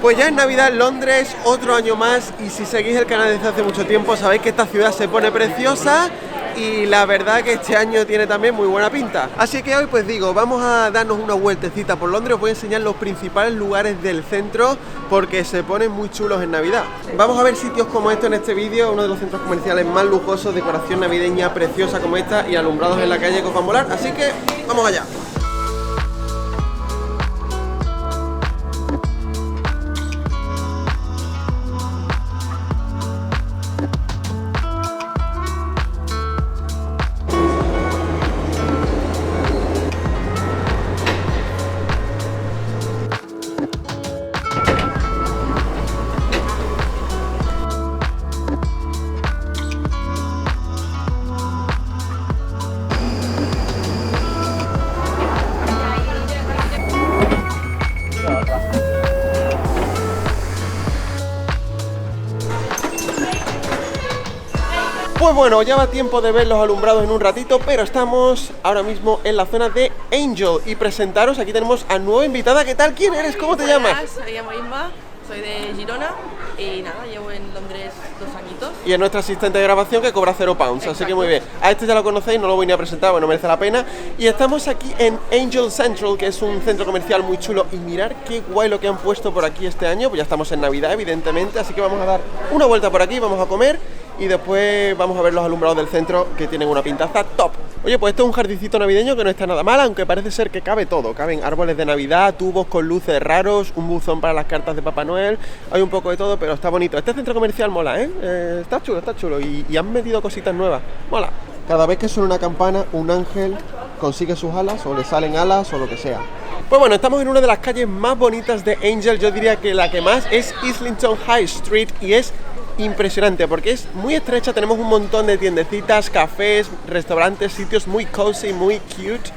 Pues ya es Navidad en Londres, otro año más, y si seguís el canal desde hace mucho tiempo sabéis que esta ciudad se pone preciosa y la verdad que este año tiene también muy buena pinta. Así que hoy pues digo, vamos a darnos una vueltecita por Londres, os voy a enseñar los principales lugares del centro porque se ponen muy chulos en Navidad. Vamos a ver sitios como este en este vídeo, uno de los centros comerciales más lujosos, decoración navideña preciosa como esta y alumbrados en la calle que os van a molar, así que vamos allá. Pues bueno, ya va tiempo de ver los alumbrados en un ratito, pero estamos ahora mismo en la zona de Angel y presentaros, aquí tenemos a nueva invitada. ¿Qué tal? ¿Quién eres? ¿Cómo te llamas? Me llamo Inma, soy de Girona y nada, llevo en Londres 2 añitos. Y es nuestra asistente de grabación que cobra 0 pounds, Exacto. así que muy bien. A este ya lo conocéis, no lo voy ni a presentar, bueno, merece la pena. Y estamos aquí en Angel Central, que es un centro comercial muy chulo. Y mirad qué guay lo que han puesto por aquí este año, pues ya estamos en Navidad, evidentemente, así que vamos a dar una vuelta por aquí, vamos a comer y después vamos a ver los alumbrados del centro que tienen una pintaza top. Oye, pues esto es un jardincito navideño que no está nada mal, aunque parece ser que cabe todo. Caben árboles de Navidad, tubos con luces raros, un buzón para las cartas de Papá Noel, hay un poco de todo, pero está bonito. Este centro comercial mola, está chulo y han metido cositas nuevas, mola. Cada vez que suena una campana, un ángel consigue sus alas o le salen alas o lo que sea. Pues bueno, estamos en una de las calles más bonitas de Angel, yo diría que la que más es Islington High Street y es impresionante porque es muy estrecha, tenemos un montón de tiendecitas, cafés, restaurantes, sitios muy cozy, muy cute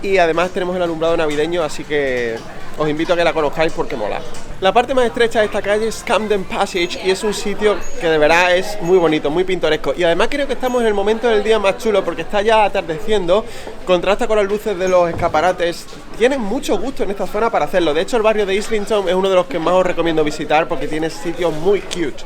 y además tenemos el alumbrado navideño, así que os invito a que la conozcáis porque mola. La parte más estrecha de esta calle es Camden Passage y es un sitio que de verdad es muy bonito, muy pintoresco y además creo que estamos en el momento del día más chulo porque está ya atardeciendo, contrasta con las luces de los escaparates, tienen mucho gusto en esta zona para hacerlo. De hecho el barrio de Islington es uno de los que más os recomiendo visitar porque tiene sitios muy cute.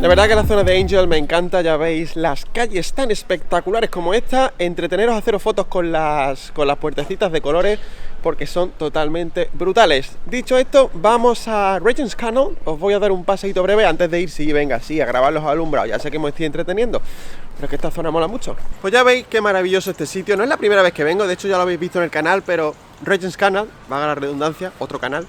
La verdad que la zona de Angel me encanta, ya veis las calles tan espectaculares como esta, entreteneros a haceros fotos con las puertecitas de colores porque son totalmente brutales. Dicho esto, vamos a Regent's Canal, os voy a dar un paseíto breve antes de ir, sí, venga, sí, a grabar los alumbrados, ya sé que me estoy entreteniendo, pero es que esta zona mola mucho. Pues ya veis qué maravilloso este sitio, no es la primera vez que vengo, de hecho ya lo habéis visto en el canal, pero Regent's Canal, valga la redundancia, otro canal,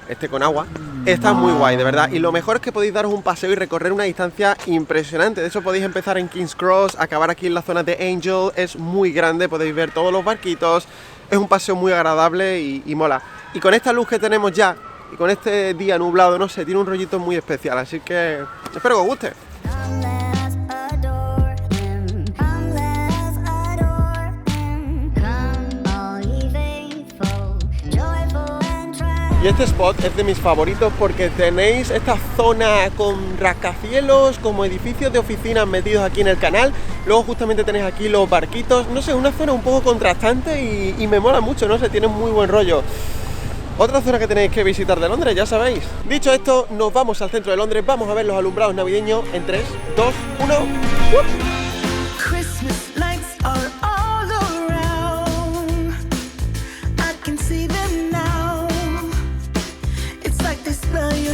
este con agua, está muy guay, de verdad. Y lo mejor es que podéis daros un paseo y recorrer una distancia impresionante. De hecho podéis empezar en King's Cross, acabar aquí en la zona de Angel, es muy grande, podéis ver todos los barquitos, es un paseo muy agradable y mola. Y con esta luz que tenemos ya, y con este día nublado, no sé, tiene un rollito muy especial, así que espero que os guste. Y este spot es de mis favoritos porque tenéis esta zona con rascacielos, como edificios de oficinas metidos aquí en el canal. Luego justamente tenéis aquí los barquitos, no sé, una zona un poco contrastante y me mola mucho, no sé, tiene muy buen rollo. Otra zona que tenéis que visitar de Londres, ya sabéis. Dicho esto, nos vamos al centro de Londres, vamos a ver los alumbrados navideños en 3, 2, 1...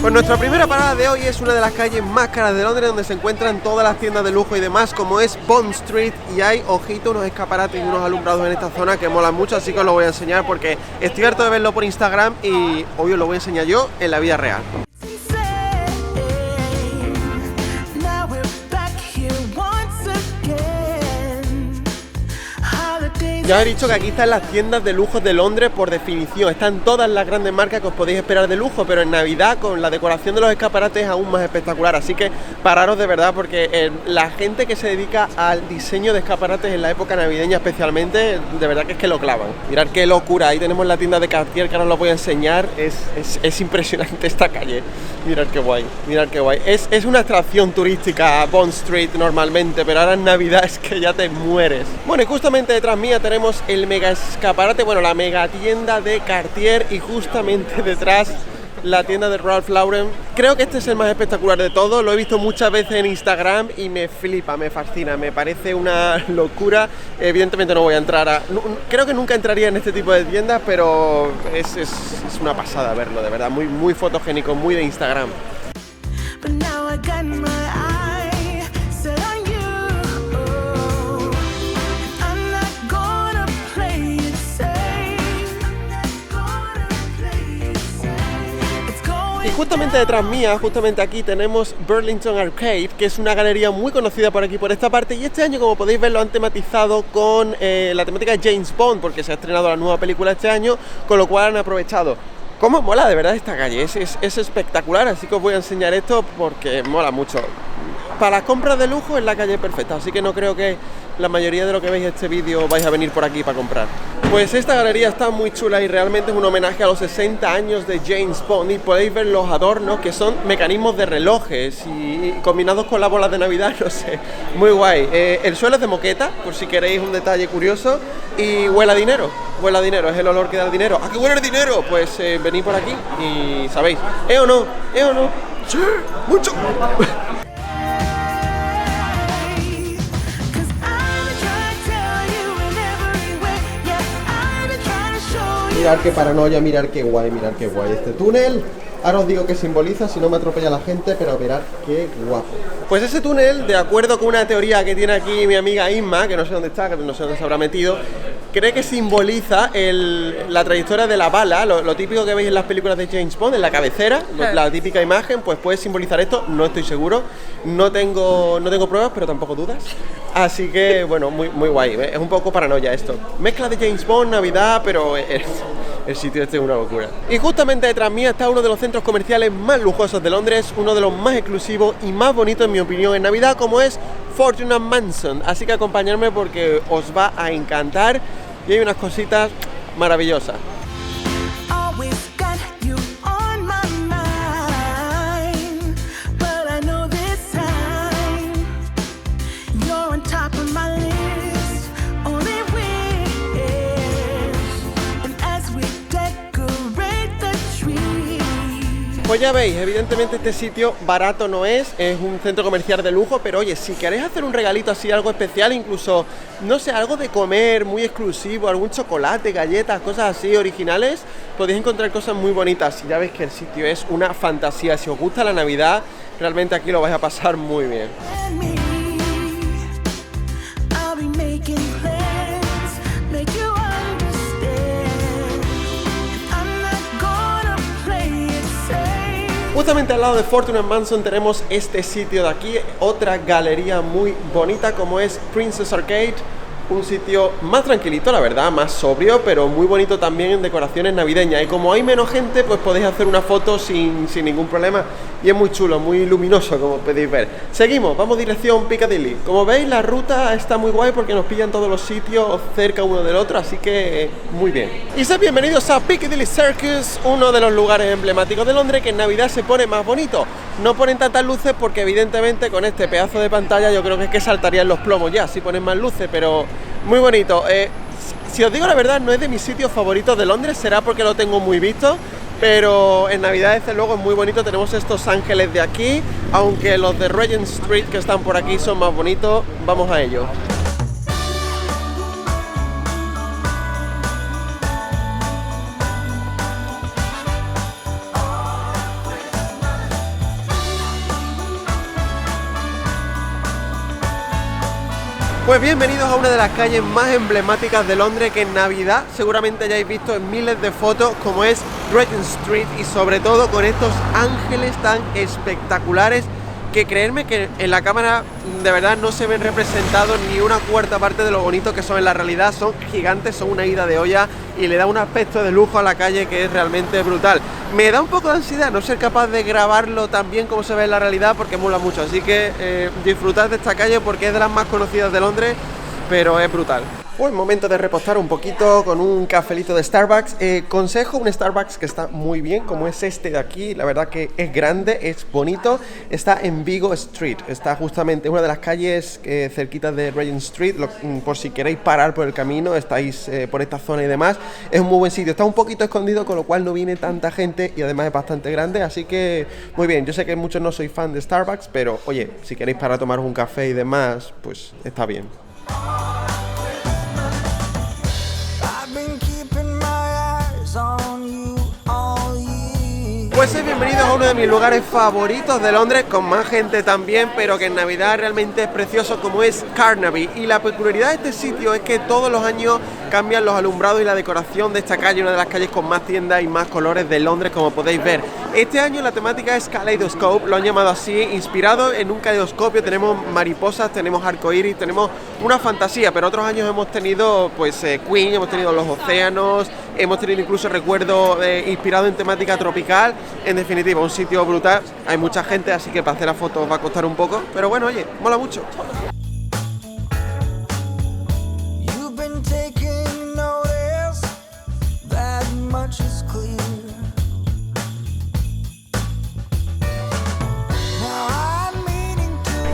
Pues nuestra primera parada de hoy es una de las calles más caras de Londres donde se encuentran todas las tiendas de lujo y demás, como es Bond Street, y hay, ojito, unos escaparates y unos alumbrados en esta zona que molan mucho, así que os lo voy a enseñar porque estoy harto de verlo por Instagram y hoy os lo voy a enseñar yo en la vida real. Ya os he dicho que aquí están las tiendas de lujo de Londres por definición. Están todas las grandes marcas que os podéis esperar de lujo, pero en Navidad con la decoración de los escaparates es aún más espectacular. Así que pararos de verdad, porque la gente que se dedica al diseño de escaparates en la época navideña especialmente, de verdad que es que lo clavan. Mirad qué locura. Ahí tenemos la tienda de Cartier que ahora os lo voy a enseñar. Es impresionante esta calle. Mirad qué guay, mirad qué guay. Es una atracción turística a Bond Street normalmente, pero ahora en Navidad es que ya te mueres. Bueno, y justamente detrás mía tenemos el mega escaparate, bueno, la mega tienda de Cartier, y justamente detrás la tienda de Ralph Lauren. Creo que este es el más espectacular de todo, lo he visto muchas veces en Instagram y me flipa, me fascina, me parece una locura. Evidentemente no voy a entrar creo que nunca entraría en este tipo de tiendas, pero es una pasada verlo, de verdad, muy, muy fotogénico, muy de Instagram. Y justamente detrás mía, justamente aquí, tenemos Burlington Arcade, que es una galería muy conocida por aquí, por esta parte, y este año, como podéis ver, lo han tematizado con la temática de James Bond, porque se ha estrenado la nueva película este año, con lo cual han aprovechado. ¿Cómo mola de verdad esta calle? Es espectacular, así que os voy a enseñar esto porque mola mucho. Para las compras de lujo es la calle perfecta, así que no creo que la mayoría de lo que veis en este vídeo vais a venir por aquí para comprar. Pues esta galería está muy chula y realmente es un homenaje a los 60 años de James Bond, y podéis ver los adornos que son mecanismos de relojes y combinados con las bolas de Navidad, no sé, muy guay. El suelo es de moqueta, por si queréis un detalle curioso, y huele a dinero, es el olor que da el dinero. ¿A qué huele el dinero? Pues venid por aquí y sabéis, ¿eh o no? ¿Eh o no? ¡Sí! ¡Mucho! Mirad qué paranoia, mirad qué guay este túnel. Ahora os digo qué simboliza, si no me atropella la gente, pero mirad qué guapo. Pues ese túnel, de acuerdo con una teoría que tiene aquí mi amiga Inma, que no sé dónde está, que no sé dónde se habrá metido, cree que simboliza la trayectoria de la bala, lo típico que veis en las películas de James Bond, en la cabecera, la típica imagen, pues puede simbolizar esto, no estoy seguro, no tengo pruebas, pero tampoco dudas. Así que, bueno, muy, muy guay, es un poco paranoia esto. Mezcla de James Bond, Navidad, pero el sitio este es una locura. Y justamente detrás mía está uno de los centros comerciales más lujosos de Londres, uno de los más exclusivos y más bonitos en mi opinión en Navidad, como es Fortune & Mason. Así que acompañadme porque os va a encantar y hay unas cositas maravillosas. Pues ya veis, evidentemente este sitio barato no es un centro comercial de lujo, pero oye, si queréis hacer un regalito así, algo especial, incluso, no sé, algo de comer muy exclusivo, algún chocolate, galletas, cosas así originales, podéis encontrar cosas muy bonitas. Y ya veis que el sitio es una fantasía. Si os gusta la Navidad, realmente aquí lo vais a pasar muy bien. Justamente al lado de Fortune & Mason tenemos este sitio de aquí, otra galería muy bonita como es Princess Arcade, un sitio más tranquilito, la verdad, más sobrio, pero muy bonito también en decoraciones navideñas. Y como hay menos gente, pues podéis hacer una foto sin ningún problema. Y es muy chulo, muy luminoso, como podéis ver. Seguimos, vamos dirección Piccadilly. Como veis, la ruta está muy guay porque nos pillan todos los sitios cerca uno del otro, así que muy bien. Y sed bienvenidos a Piccadilly Circus, uno de los lugares emblemáticos de Londres que en Navidad se pone más bonito. No ponen tantas luces porque evidentemente con este pedazo de pantalla yo creo que es que saltarían los plomos ya si ponen más luces, pero muy bonito. Si os digo la verdad, no es de mis sitios favoritos de Londres, será porque lo tengo muy visto, pero en Navidad desde luego es muy bonito. Tenemos estos ángeles de aquí, aunque los de Regent Street que están por aquí son más bonitos. Vamos a ello. Pues bienvenidos a una de las calles más emblemáticas de Londres que en Navidad seguramente hayáis visto en miles de fotos, como es Regent Street, y sobre todo con estos ángeles tan espectaculares que creerme que en la cámara de verdad no se ven representados ni una cuarta parte de lo bonito que son en la realidad. Son gigantes, son una ida de olla y le da un aspecto de lujo a la calle que es realmente brutal. Me da un poco de ansiedad no ser capaz de grabarlo tan bien como se ve en la realidad, porque mola mucho, así que disfrutad de esta calle porque es de las más conocidas de Londres, pero es brutal. Pues momento de repostar un poquito con un cafelito de Starbucks. Consejo un Starbucks que está muy bien, como es este de aquí. La verdad que es grande, es bonito. Está en Vigo Street. Está justamente en una de las calles cerquita de Regent Street. Por si queréis parar por el camino, estáis por esta zona y demás. Es un muy buen sitio. Está un poquito escondido, con lo cual no viene tanta gente y además es bastante grande. Así que muy bien. Yo sé que muchos no sois fan de Starbucks, pero oye, si queréis para tomaros un café y demás, pues está bien. Pues bienvenidos a uno de mis lugares favoritos de Londres, con más gente también, pero que en Navidad realmente es precioso, como es Carnaby. Y la peculiaridad de este sitio es que todos los años cambian los alumbrados y la decoración de esta calle, una de las calles con más tiendas y más colores de Londres, como podéis ver. Este año la temática es Kaleidoscope, lo han llamado así, inspirado en un caleidoscopio. Tenemos mariposas, tenemos arcoíris, tenemos una fantasía, pero otros años hemos tenido pues Queen, hemos tenido los océanos, hemos tenido incluso recuerdo inspirado en temática tropical. En definitiva, un sitio brutal. Hay mucha gente, así que para hacer las fotos va a costar un poco, pero bueno, oye, mola mucho.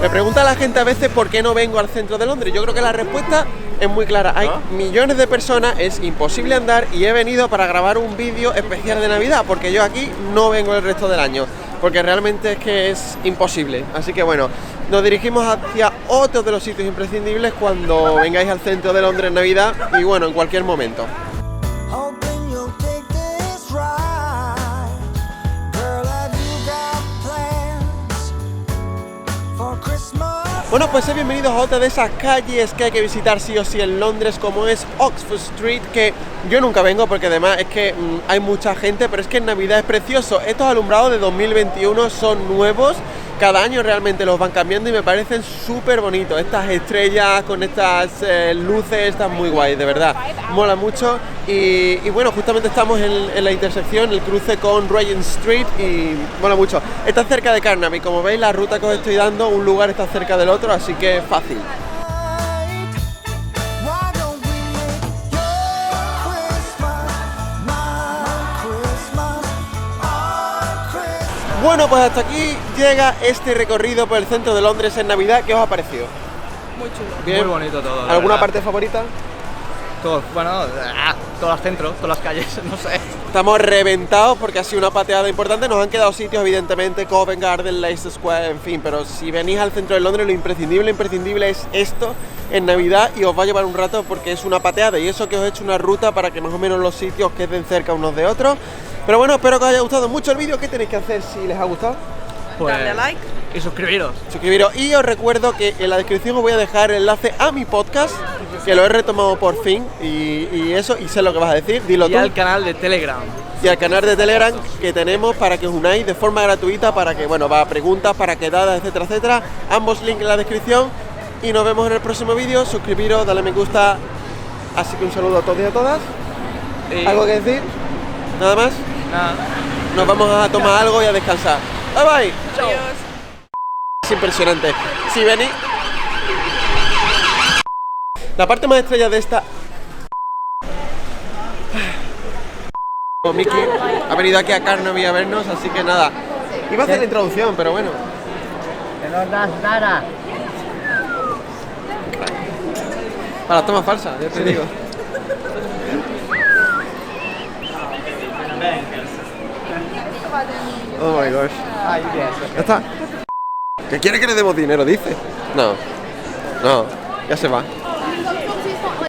Me pregunta la gente a veces por qué no vengo al centro de Londres. Yo creo que la respuesta es muy clara. Hay millones de personas, es imposible andar, y he venido para grabar un vídeo especial de Navidad, porque yo aquí no vengo el resto del año, porque realmente es que es imposible. Así que bueno, nos dirigimos hacia otro de los sitios imprescindibles cuando vengáis al centro de Londres en Navidad, y bueno, en cualquier momento. Bueno, pues bienvenidos a otra de esas calles que hay que visitar sí o sí en Londres, como es Oxford Street, que yo nunca vengo porque además es que hay mucha gente, pero es que en Navidad es precioso. Estos alumbrados de 2021 son nuevos, cada año realmente los van cambiando y me parecen súper bonitos. Estas estrellas con estas luces están muy guay, de verdad, mola mucho. Y bueno, justamente estamos en la intersección, el cruce con Regent Street, y mola mucho. Está cerca de Carnaby, como veis la ruta que os estoy dando, un lugar está cerca del otro, así que es fácil. Bueno, pues hasta aquí llega este recorrido por el centro de Londres en Navidad. ¿Qué os ha parecido? Muy chulo. Bien. Muy bonito todo. ¿Alguna parte favorita? Todo, bueno, todos los centros, todas las calles, no sé. Estamos reventados porque ha sido una pateada importante. Nos han quedado sitios, evidentemente, Covent Garden, Leicester Square, en fin. Pero si venís al centro de Londres, lo imprescindible es esto en Navidad, y os va a llevar un rato porque es una pateada. Y eso que os he hecho una ruta para que más o menos los sitios queden cerca unos de otros. Pero bueno, espero que os haya gustado mucho el vídeo. ¿Qué tenéis que hacer si les ha gustado? Pues, Darle a like y suscribiros. Y os recuerdo que en la descripción os voy a dejar el enlace a mi podcast, que lo he retomado por fin, y eso, y sé lo que vas a decir, dilo Y tú. al canal de Telegram. Y al canal de Telegram que tenemos para que os unáis de forma gratuita, para que, bueno, va preguntas, para quedadas, etcétera, etcétera. Ambos links en la descripción, y nos vemos en el próximo vídeo. Suscribiros, dale me gusta. Así que un saludo a todos y a todas. ¿Algo que decir? ¿Nada más? Nada. Nos vamos a tomar algo y a descansar. Bye bye. Adiós. Es impresionante. Si venís... La parte más estrella de esta... Miki ha venido aquí a Carnaby a vernos, así que nada. Iba a hacer la introducción, pero bueno. No das nada. Para las tomas falsas, ya te digo. Oh my gosh. Ya está. ¿Que quiere que le demos dinero, dice? No. No, ya se va.